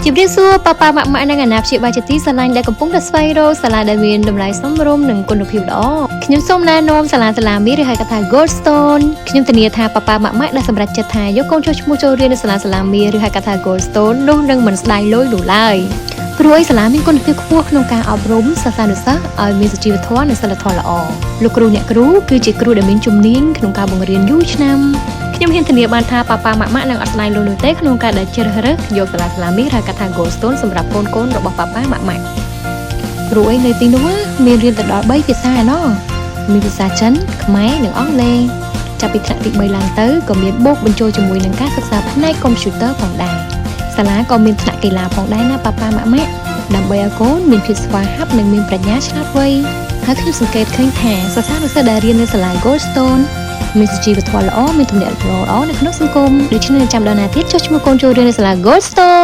ជំរាបសួរប៉ាប៉ាម៉ាក់ម៉ាក់និងអាណាព្យាបាលជាទីស្រឡាញ់ដែលកំពុងតែស្វែងរកសាលាដែលមានតម្លៃសមរម្យនិងគុណភាពល្អខ្ញុំសូមណែនាំសាលាមីឬហៅកាត់ថា Goldstone ខ្ញុំធានាថាប៉ាប៉ាម៉ាក់ម៉ាក់ដែលសម្រេចចិត្តថាយកកូនចុះឈ្មោះចូលរៀននៅសាលាមីឬហៅកាត់ថា Goldstone នោះនឹងមិនស្ដាយលុយនោះឡើយព្រោះឯសាលាមានគុណភាពខ្ពស់ក្នុងការអប់រំសិស្សានុសិស្សឲ្យមានសុជីវធម៌និងសីលធម៌ល្អលោកគ្រូអ្នកគ្រូគឺជាគ្រូដែលមានជំនាញក្នុងការបង្រៀនយូរឆ្នាំខ្ញុំហ៊ានធានាបានថាប៉ាប៉ាម៉ាក់ម៉ាក់នឹងអត់ស្ដាយលុយនោះទេក្នុងការដែលជ្រើសរើសយកសាលាមីឬហៅកាត់ថា Goldstone សម្រាប់កូនរបស់ប៉ាប៉ាម៉ាក់ម៉ាក់ព្រោះឯនៅទីនោះមានរៀនទៅដល់3ភាសាឯណោះមានភាសាចិនខ្មែរនិងអង់គ្លេសចាប់ពីថ្នាក់ទី3ឡើងទៅក៏មានបូកបញ្ចូលជាមួយនឹងការសិក្សាផ្នែកកុំព្យូទ័រផងដែរសាលាក៏មានថ្នាក់កីឡាផងដែរណាប៉ាប៉ាម៉ាក់ម៉ាក់ដើម្បីឲ្យកូនមានភាពស្វាហាប់និងមានប្រាជ្ញាឆ្លាតវៃហើយខ្ញុំសង្កេតឃើញថាសិស្សានុសិស្សដែលរៀននៅសាលា Goldstone មានសុជីវធម៌ល្អមានទំនាក់ទំនងល្អនៅក្នុងសង្គមដូច្នេះចាំដល់ណាទៀតចុះឈ្មោះកូនចូលរៀននៅសាលា Goldstone